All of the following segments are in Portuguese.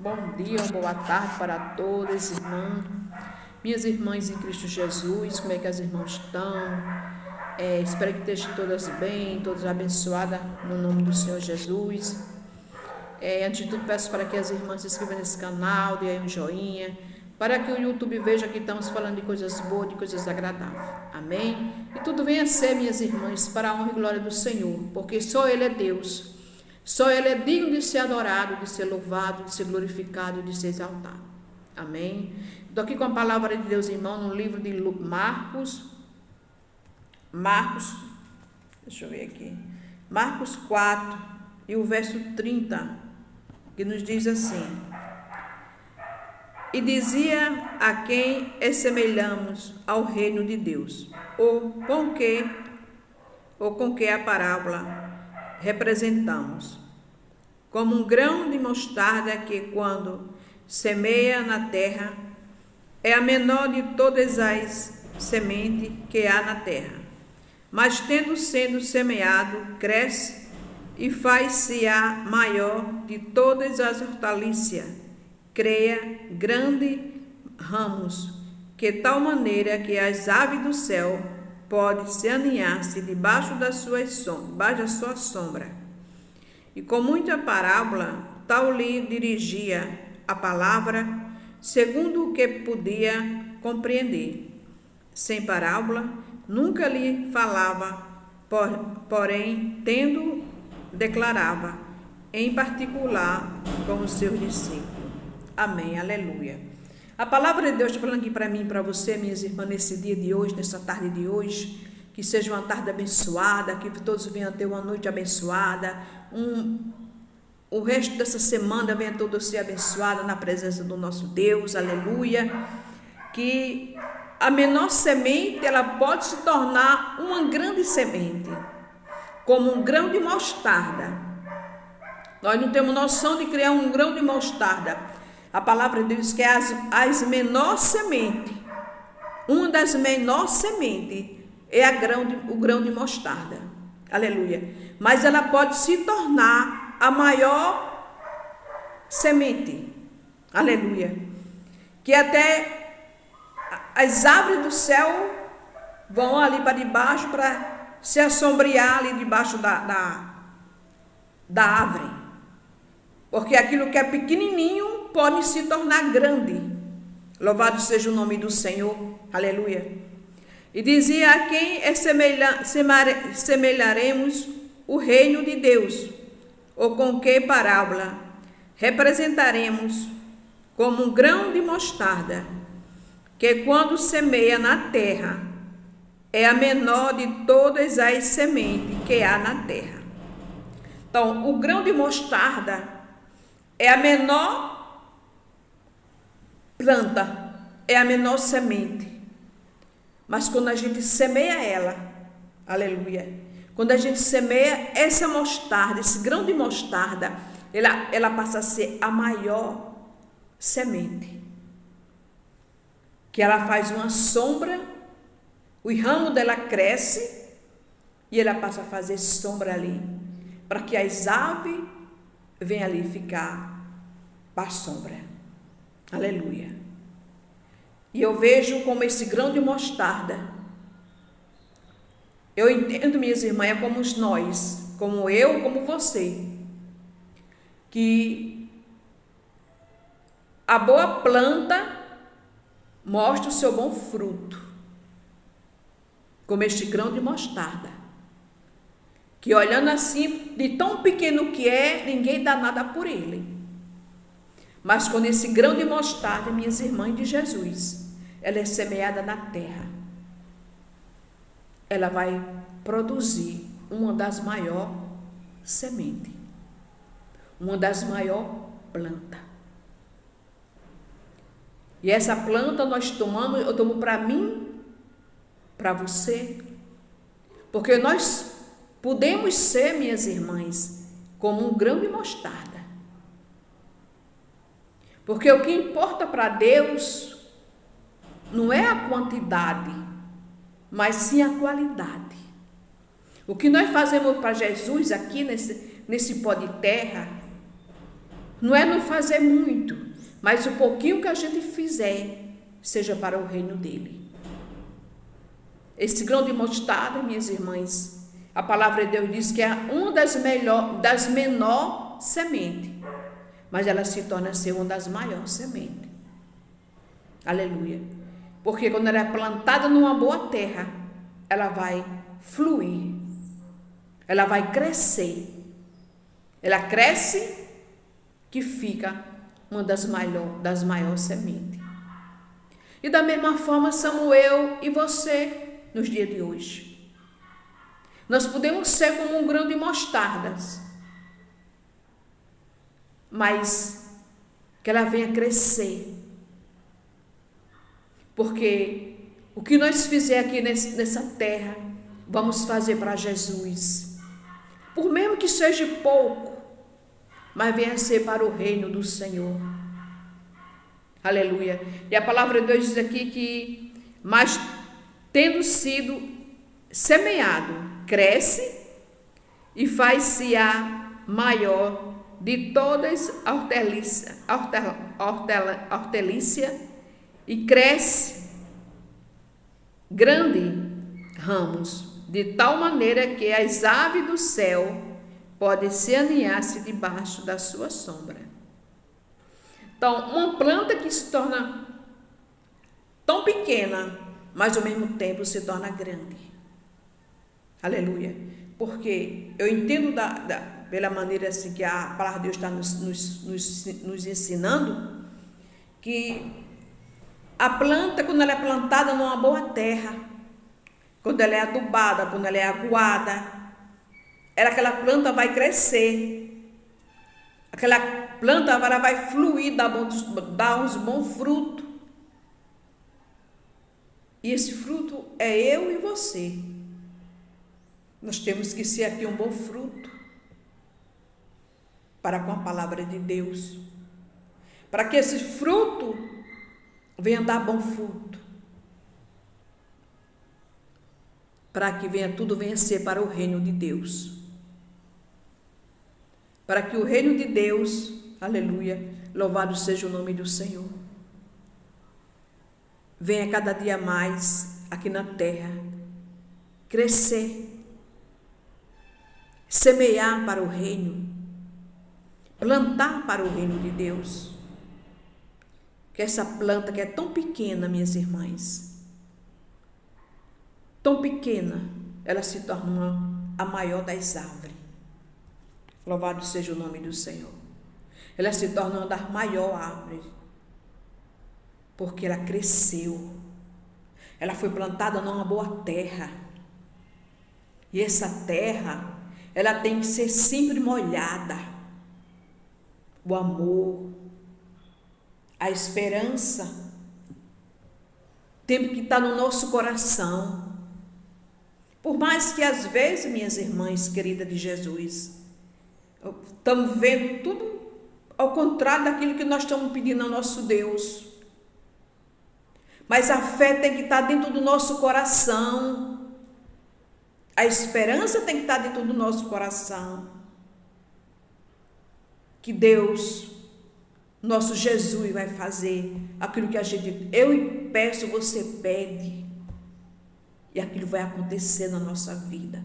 Bom dia, boa tarde para todas, irmãs. Minhas irmãs em Cristo Jesus, como é que as irmãs estão? Espero que estejam todas bem, todas abençoadas no nome do Senhor Jesus. Antes de tudo, peço para que as irmãs se inscrevam nesse canal, dê aí um joinha, para que o YouTube veja que estamos falando de coisas boas, de coisas agradáveis. Amém? E tudo venha a ser, minhas irmãs, para a honra e glória do Senhor, porque só Ele é Deus. Só Ele é digno de ser adorado, de ser louvado, de ser glorificado, de ser exaltado. Amém? Estou aqui com a palavra de Deus, irmão, no livro de Marcos, deixa eu ver aqui, Marcos 4 e o verso 30, que nos diz assim: E dizia a quem assemelhamos ao reino de Deus, ou com que a parábola representamos, como um grão de mostarda que, quando semeia na terra, é a menor de todas as sementes que há na terra, mas tendo sido semeado, cresce e faz-se a maior de todas as hortaliças, cria grandes ramos, que tal maneira que as aves do céu podem se aninhar-se debaixo da sua sombra. E com muita parábola, tal lhe dirigia a palavra, segundo o que podia compreender. Sem parábola, nunca lhe falava, porém, tendo, declarava, em particular, com os seus discípulos. Amém, aleluia. A palavra de Deus está falando aqui para mim e para você, minhas irmãs, nesse dia de hoje, nessa tarde de hoje, que seja uma tarde abençoada, que todos venham ter uma noite abençoada, o resto dessa semana venha todos ser abençoada na presença do nosso Deus, aleluia. Que a menor semente, ela pode se tornar uma grande semente, como um grão de mostarda. Nós não temos noção de criar um grão de mostarda. A palavra de Deus diz que é as menores sementes, uma das menores sementes é o grão de mostarda, aleluia. Mas ela pode se tornar a maior semente, aleluia. Que até as aves do céu vão ali para debaixo para se assombrear ali debaixo da árvore. Porque aquilo que é pequenininho pode se tornar grande. Louvado seja o nome do Senhor. Aleluia. E dizia a quem semelharemos o reino de Deus, ou com que parábola representaremos, como um grão de mostarda, que quando semeia na terra, é a menor de todas as sementes que há na terra. Então, o grão de mostarda é a menor planta, é a menor semente. Mas quando a gente semeia ela, aleluia, quando a gente semeia essa mostarda, esse grão de mostarda, ela passa a ser a maior semente. Que ela faz uma sombra, o ramo dela cresce e ela passa a fazer sombra ali, para que as aves venham ali ficar para a sombra. Aleluia. E eu vejo como esse grão de mostarda, eu entendo, minhas irmãs, é como nós, como eu, como você, que a boa planta mostra o seu bom fruto, como este grão de mostarda, que olhando assim, de tão pequeno que é, ninguém dá nada por ele. Mas quando esse grão de mostarda, minhas irmãs de Jesus, ela é semeada na terra, ela vai produzir uma das maiores sementes, uma das maiores plantas. E essa planta eu tomo para mim, para você, porque nós podemos ser, minhas irmãs, como um grão de mostarda. Porque o que importa para Deus não é a quantidade, mas sim a qualidade. O que nós fazemos para Jesus aqui nesse pó de terra Não é não fazer muito, mas o pouquinho que a gente fizer seja para o reino dele. Esse grão de mostarda, minhas irmãs, a palavra de Deus diz que é uma das menor sementes, mas ela se torna ser uma das maiores sementes. Aleluia. Porque quando ela é plantada numa boa terra, ela vai fluir, ela vai crescer. Ela cresce que fica uma das maiores sementes. E da mesma forma somos eu e você nos dias de hoje. Nós podemos ser como um grão de mostardas, mas que ela venha crescer. Porque o que nós fizer aqui nessa terra, vamos fazer para Jesus. Por mesmo que seja pouco, mas venha ser para o reino do Senhor. Aleluia. E a palavra de Deus diz aqui que, mas tendo sido semeado, cresce e faz-se a maior de todas hortaliça e cresce grande ramos, de tal maneira que as aves do céu podem se aninhar-se debaixo da sua sombra. Então, uma planta que se torna tão pequena, mas ao mesmo tempo se torna grande. Aleluia. Porque eu entendo pela maneira assim que a palavra de Deus está nos ensinando, que a planta, quando ela é plantada numa boa terra, quando ela é adubada, quando ela é aguada, aquela planta vai crescer. Aquela planta ela vai fluir, dar uns bons frutos. E esse fruto é eu e você. Nós temos que ser aqui um bom fruto para com a palavra de Deus. Para que esse fruto venha dar bom fruto. Para que tudo venha ser para o reino de Deus. Para que o reino de Deus, aleluia, louvado seja o nome do Senhor, venha cada dia mais aqui na terra, crescer, semear para o reino, plantar para o reino de Deus. Que essa planta que é tão pequena, minhas irmãs, tão pequena, ela se torna a maior das árvores. Louvado seja o nome do Senhor. Ela se torna uma das maiores árvores, porque ela cresceu. Ela foi plantada numa boa terra. E essa terra, ela tem que ser sempre molhada. O amor, a esperança, tem que estar no nosso coração. Por mais que às vezes, minhas irmãs queridas de Jesus, estamos vendo tudo ao contrário daquilo que nós estamos pedindo ao nosso Deus. Mas a fé tem que estar dentro do nosso coração. A esperança tem que estar dentro do nosso coração. Que Deus, nosso Jesus, vai fazer aquilo que a gente, eu peço, você pede. E aquilo vai acontecer na nossa vida.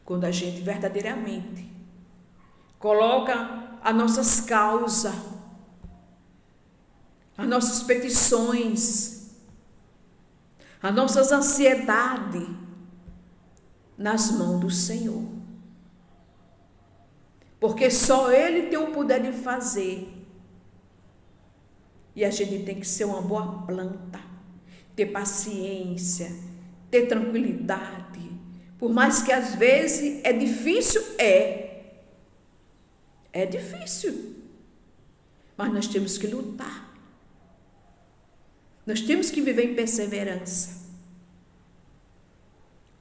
Quando a gente verdadeiramente coloca as nossas causas, as nossas petições, as nossas ansiedades nas mãos do Senhor. Porque só Ele tem o poder de fazer. E a gente tem que ser uma boa planta, ter paciência, ter tranquilidade. Por mais que às vezes é difícil, é difícil. Mas nós temos que lutar. Nós temos que viver em perseverança.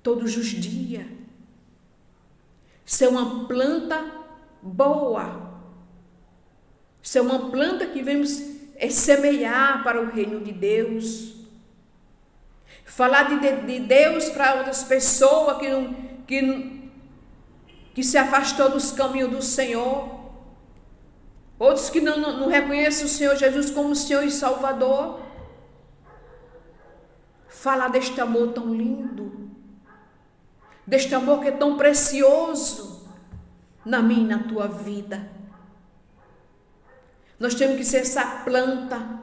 Todos os dias. Ser uma planta boa. Ser uma planta que vamos semear para o reino de Deus. Falar de Deus para outras pessoas que se afastou dos caminhos do Senhor. Outros que não reconhecem o Senhor Jesus como Senhor e Salvador. Falar deste amor tão lindo, deste amor que é tão precioso na minha e na tua vida. Nós temos que ser essa planta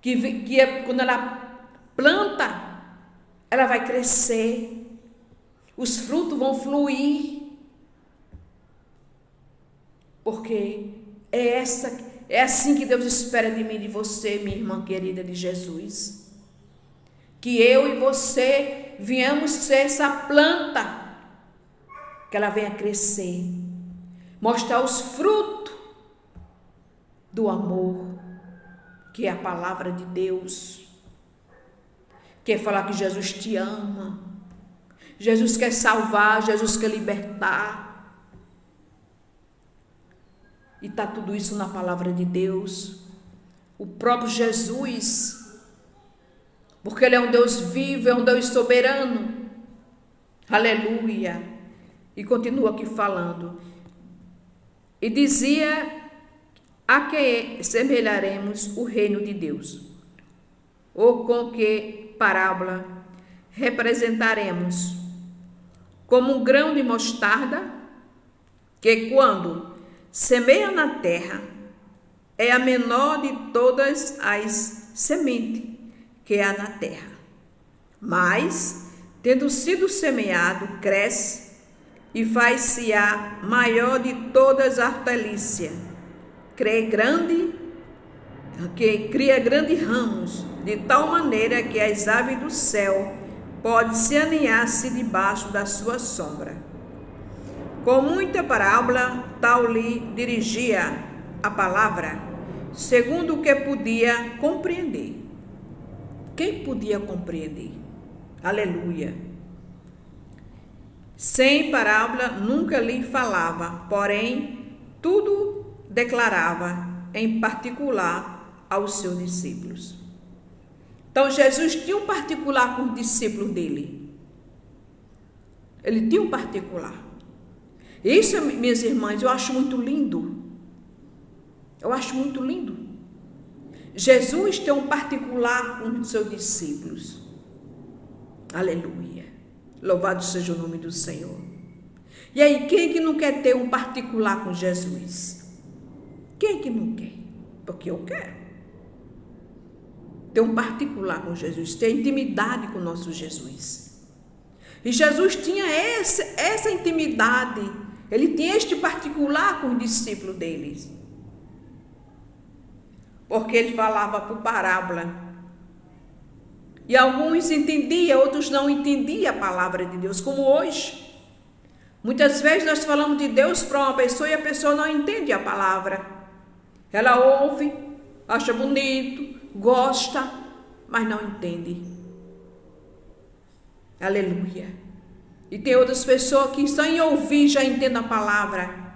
que quando ela planta, ela vai crescer, os frutos vão fluir, porque é assim que Deus espera de mim e de você, minha irmã querida de Jesus. Que eu e você viemos ser essa planta, que ela venha crescer, mostrar os frutos do amor, que é a palavra de Deus. Quer falar que Jesus te ama, Jesus quer salvar, Jesus quer libertar. E está tudo isso na palavra de Deus. O próprio Jesus, porque Ele é um Deus vivo, é um Deus soberano. Aleluia. E continua aqui falando. E dizia: a que semelharemos o reino de Deus? Ou com que parábola representaremos? Como um grão de mostarda, que quando semeia na terra, é a menor de todas as sementes que há na terra. Mas, tendo sido semeado, cresce e faz-se a maior de todas as hortaliças. Cria grandes ramos, de tal maneira que as aves do céu podem se aninhar-se debaixo da sua sombra. Com muita parábola, tal lhe dirigia a palavra, segundo o que podia compreender. Quem podia compreender? Aleluia. Sem parábola nunca lhe falava, porém tudo declarava, em particular, aos seus discípulos. Então Jesus tinha um particular com os discípulos dele. Ele tinha um particular. Isso, minhas irmãs, eu acho muito lindo. Eu acho muito lindo. Jesus tem um particular com os seus discípulos. Aleluia. Louvado seja o nome do Senhor. E aí, quem é que não quer ter um particular com Jesus? Quem é que não quer? Porque eu quero. Ter um particular com Jesus, ter intimidade com o nosso Jesus. E Jesus tinha essa intimidade. Ele tinha este particular com os discípulos deles. Porque ele falava por parábola. E alguns entendiam, outros não entendiam a palavra de Deus, como hoje. Muitas vezes nós falamos de Deus para uma pessoa e a pessoa não entende a palavra. Ela ouve, acha bonito, gosta, mas não entende. Aleluia. E tem outras pessoas que só em ouvir já entendem a palavra.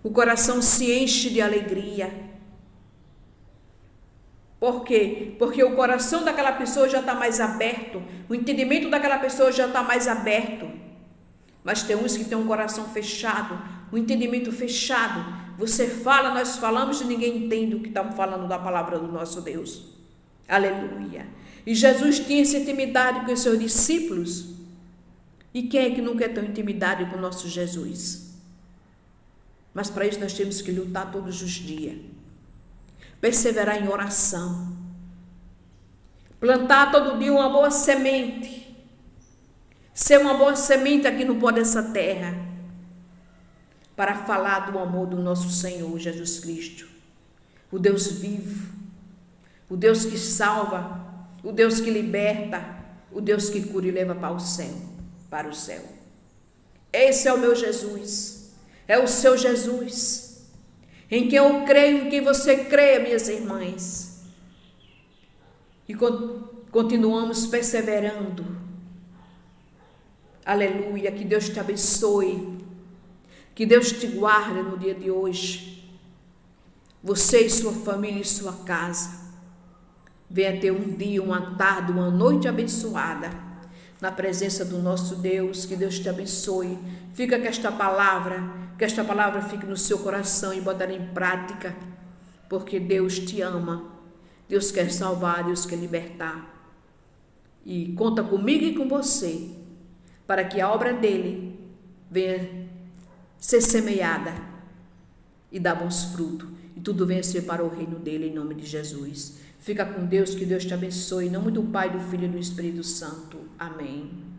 O coração se enche de alegria. Por quê? Porque o coração daquela pessoa já está mais aberto. O entendimento daquela pessoa já está mais aberto. Mas tem uns que têm um coração fechado, um entendimento fechado. Você fala, nós falamos e ninguém entende o que estamos falando da palavra do nosso Deus. Aleluia. E Jesus tinha essa intimidade com os seus discípulos. E quem é que não quer ter intimidade com o nosso Jesus? Mas para isso nós temos que lutar todos os dias. Perseverar em oração. Plantar todo dia uma boa semente. Ser uma boa semente aqui no pó dessa terra. Para falar do amor do nosso Senhor Jesus Cristo. O Deus vivo. O Deus que salva. O Deus que liberta. O Deus que cura e leva para o céu. Esse é o meu Jesus. É o seu Jesus. Em quem eu creio, em quem você crê, minhas irmãs. E continuamos perseverando. Aleluia, que Deus te abençoe. Que Deus te guarde no dia de hoje. Você e sua família e sua casa. Venha ter um dia, uma tarde, uma noite abençoada. Na presença do nosso Deus, que Deus te abençoe. Fica com esta palavra, que esta palavra fique no seu coração e botar em prática, porque Deus te ama, Deus quer salvar, Deus quer libertar. E conta comigo e com você, para que a obra dele venha ser semeada e dar bons frutos, e tudo venha ser para o reino dele, em nome de Jesus. Fica com Deus, que Deus te abençoe, em nome do Pai, do Filho e do Espírito Santo. Amém.